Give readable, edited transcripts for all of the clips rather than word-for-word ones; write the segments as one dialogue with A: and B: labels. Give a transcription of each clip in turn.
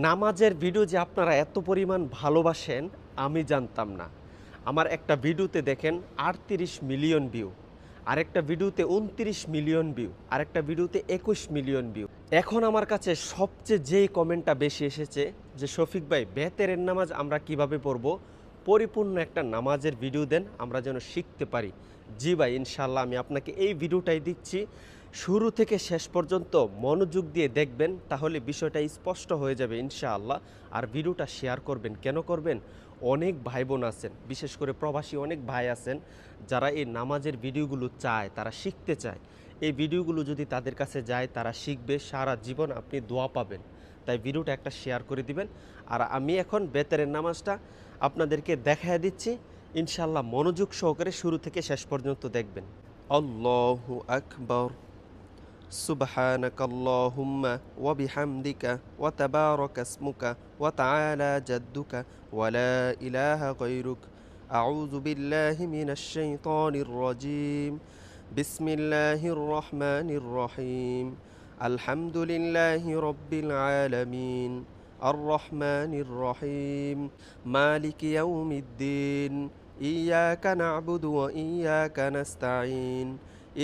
A: নামাজের ভিডিও যে আপনারা এত পরিমাণ ভালোবাসেন আমি জানতাম না। আমার একটা ভিডিওতে দেখেন ৩৮ মিলিয়ন ভিউ, আরেকটা ভিডিওতে ২৯ মিলিয়ন ভিউ, আরেকটা ভিডিওতে ২১ মিলিয়ন ভিউ। এখন আমার কাছে সবচেয়ে যেই কমেন্টটা বেশি এসেছে যে শফিক ভাই বেতেরের নামাজ আমরা কিভাবে পড়ব, পরিপূর্ণ একটা নামাজের ভিডিও দেন আমরা যেন শিখতে পারি। জি ভাই, ইনশাল্লাহ আমি আপনাকে এই ভিডিওটাই দিচ্ছি। শুরু থেকে শেষ পর্যন্ত মনোযোগ দিয়ে দেখবেন, তাহলে বিষয়টা স্পষ্ট হয়ে যাবে ইনশাআল্লাহ। আর ভিডিওটা শেয়ার করবেন। কেন করবেন? অনেক ভাই বোন আছেন, বিশেষ করে প্রবাসী অনেক ভাই আছেন যারা এই নামাজের ভিডিওগুলো চায়, তারা শিখতে চায়। এই ভিডিওগুলো যদি তাদের কাছে যায় তারা শিখবে, সারা জীবন আপনি দোয়া পাবেন। তাই ভিডিওটা একটা শেয়ার করে দিবেন। আর আমি এখন বেতেরের নামাজটা আপনাদেরকে দেখায় দিচ্ছি, ইনশাআল্লাহ মনোযোগ সহকারে শুরু থেকে শেষ পর্যন্ত দেখবেন। আল্লাহু আকবার। سبحانك اللهم وبحمدك وتبارك اسمك وتعالى جدك ولا إله غيرك. أعوذ بالله من الشيطان الرجيم. بسم الله الرحمن الرحيم. الحمد لله رب العالمين الرحمن الرحيم مالك يوم الدين. إياك نعبد وإياك نستعين.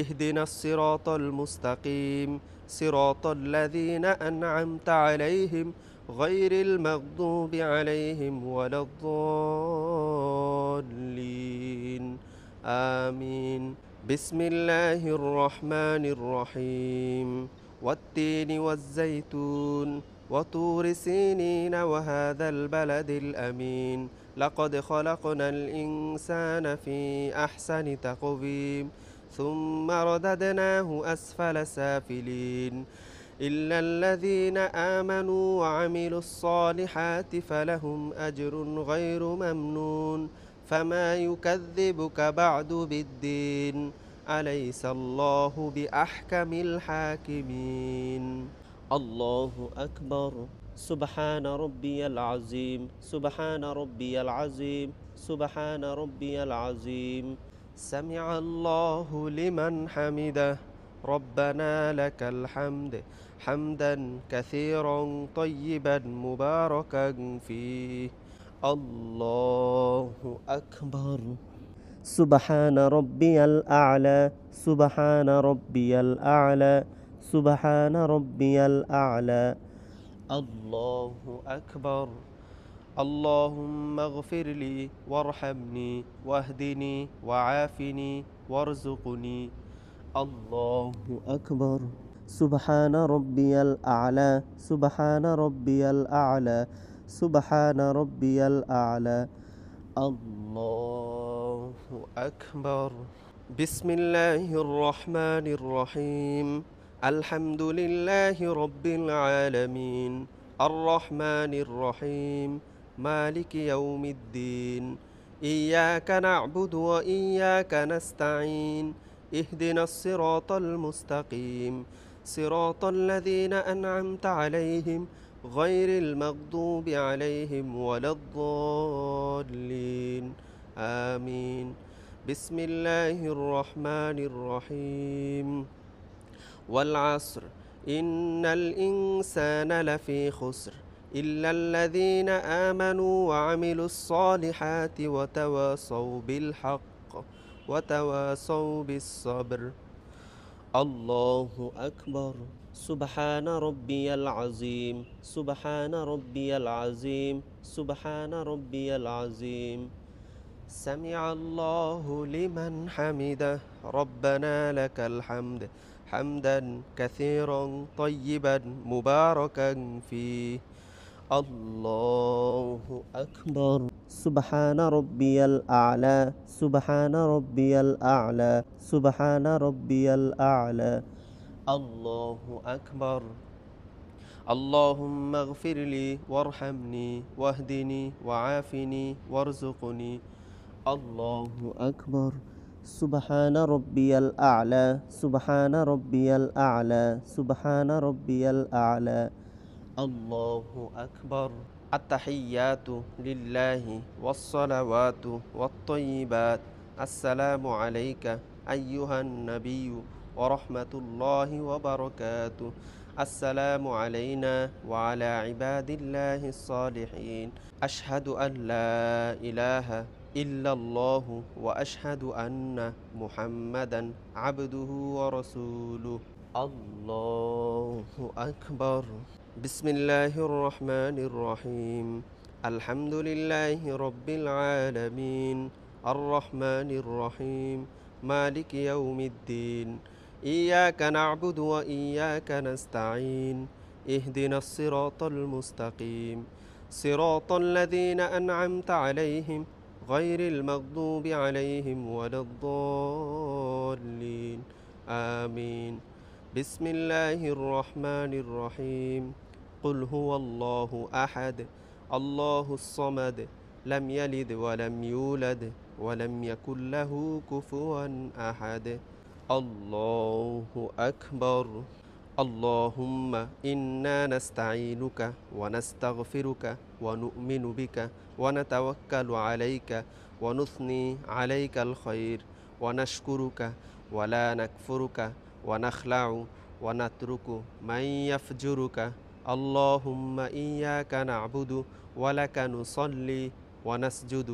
A: اهدنا الصراط المستقيم صراط الذين أنعمت عليهم غير المغضوب عليهم ولا الضالين آمين. بسم الله الرحمن الرحيم. والتين والزيتون وطور سينين وهذا البلد الأمين. لقد خلقنا الإنسان في أحسن تقويم ثم رددناه أسفل سافلين. إلا الذين آمنوا وعملوا الصالحات فلهم أجر غير ممنون. فما يكذبك بعد بالدين. أليس الله بأحكم الحاكمين. الله أكبر. سبحان ربي العظيم سبحان ربي العظيم سبحان ربي العظيم. سمع الله لمن حمده. ربنا لك الحمد حمدا كثيرا طيبا مباركا فيه. الله أكبر. سبحان ربي الأعلى سبحان ربي الأعلى سبحان ربي الأعلى. الله أكبر. اللهم اغفر لي وارحمني واهدني وعافني وارزقني. الله أكبر. سبحان ربي الأعلى سبحان ربي الأعلى سبحان ربي الأعلى. الله أكبر. بسم الله الرحمن الرحيم. الحمد لله رب العالمين الرحمن الرحيم مالك يوم الدين. إياك نعبد وإياك نستعين. اهدنا الصراط المستقيم صراط الذين أنعمت عليهم غير المغضوب عليهم ولا الضالين آمين. بسم الله الرحمن الرحيم. والعصر إن الإنسان لفي خسر إلا الذين آمنوا وعملوا الصالحات وتواصوا بالحق وتواصوا بالصبر. الله أكبر. سبحان ربي العظيم سبحان ربي العظيم سبحان ربي العظيم. سمع الله لمن حمده. ربنا لك الحمد حمدا كثيرا طيبا مباركا فيه. الله أكبر. سبحان ربي الأعلى سبحان ربي الأعلى سبحان ربي الأعلى. الله أكبر. اللهم اغفر لي وارحمني واهدني وعافني وارزقني. الله أكبر. سبحان ربي الأعلى سبحان ربي الأعلى سبحان ربي الأعلى. الله أكبر. التحيات لله والصلوات والطيبات. السلام عليك أيها النبي ورحمة الله وبركاته. আসসালামু আলাইনা ওয়া আলা ইবাদিল্লাহিস সালিহিন। আশহাদু আল্লা ইলাহা ইল্লাল্লাহু ওয়া আশহাদু আন্না মুহাম্মাদান আবদুহু ওয়া রাসূলুহু। আল্লাহু আকবার। বিসমিল্লাহির রহমানির রহিম। আলহামদুলিল্লাহি রাব্বিল আলামিন। আর রহমানির রহিম। মালিক ইয়াউমিদ্দিন। إياك نعبد وإياك نستعين. اهدنا الصراط المستقيم صراط الذين أنعمت عليهم غير المغضوب عليهم ولا الضالين آمين. بسم الله الرحمن الرحيم. قل هو الله أحد الله الصمد لم يلد ولم يولد ولم يكن له كفوا أحد. الله أكبر. اللهم إنا نستعينك ونستغفرك ونؤمن بك ونتوكل عليك ونثني عليك الخير ونشكرك ولا نكفرك ونخلع ونترك من يفجرك. اللهم إياك نعبد ولك نصلي ونسجد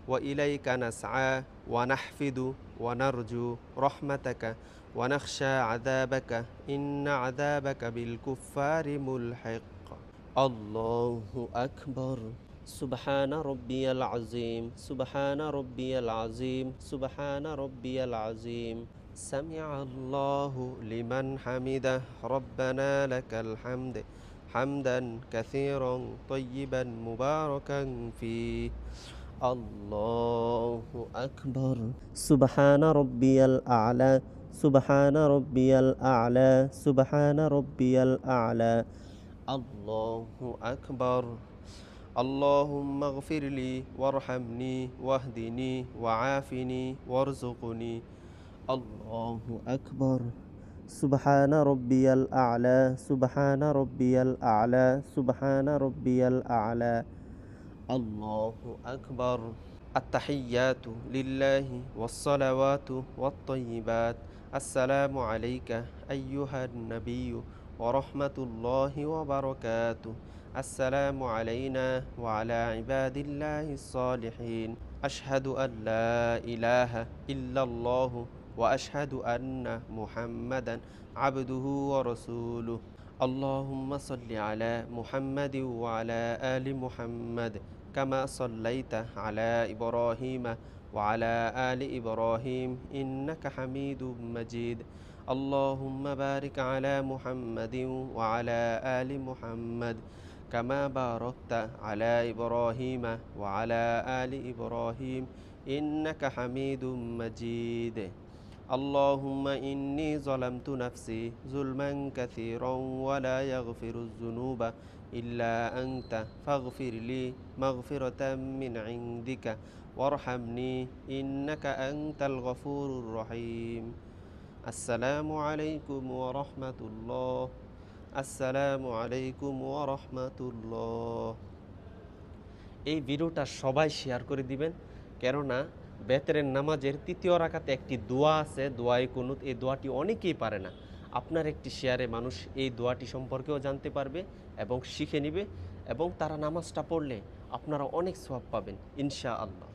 A: وإليك نسعى ونحفد ونرجو رحمتك ونخشى عذابك إن عذابك بالكفار ملحق. الله أكبر. سبحان ربي العظيم سبحان ربي العظيم سبحان ربي العظيم. سمع الله لمن حمده ربنا لك الحمد حمدا كثيرا طيبا مباركا فيه. الله أكبر. سبحان ربي الأعلى سبحان ربي الأعلى سبحان ربي الأعلى. الله أكبر. اللهم اغفر لي وارحمني واهدني وعافني وارزقني. الله أكبر. سبحان ربي الأعلى سبحان ربي الأعلى سبحان ربي الأعلى. الله أكبر. التحيات لله والصلوات والطيبات. السلام عليك أيها النبي ورحمة الله وبركاته. السلام علينا وعلى عباد الله الصالحين. أشهد أن لا إله إلا الله وأشهد أن محمدا عبده ورسوله. اللهم صل على محمد وعلى آل محمد كما صليت على إبراهيم وعلى آل إبراهيم إنك حميد مجيد. اللهم بارك على محمد وعلى آل محمد كما باركت على إبراهيم وعلى آل إبراهيم إنك حميد مجيد. اللهم إني ظلمت نفسي ظلما كثيرا ولا يغفر الذنوب إلا أنت فاغفر لي مغفرة من عندك وارحمني إنك أنت الغفور الرحيم. السلام عليكم ورحمة الله. السلام عليكم ورحمة الله. এই ভিডিওটা সবাই শেয়ার করে দিবেন, কেননা বেতরের নামাজের তৃতীয় রাকাতে একটি দোয়া আছে, দোয়ায়ে কুনুত। এই দোয়াটি অনেকেই পারে না। আপনার একটি শেয়ারে মানুষ এই দোয়াটি সম্পর্কেও জানতে পারবে এবং শিখে নেবে, এবং তারা নামাজটা পড়লে আপনারা অনেক সওয়াব পাবেন ইনশাআল্লাহ।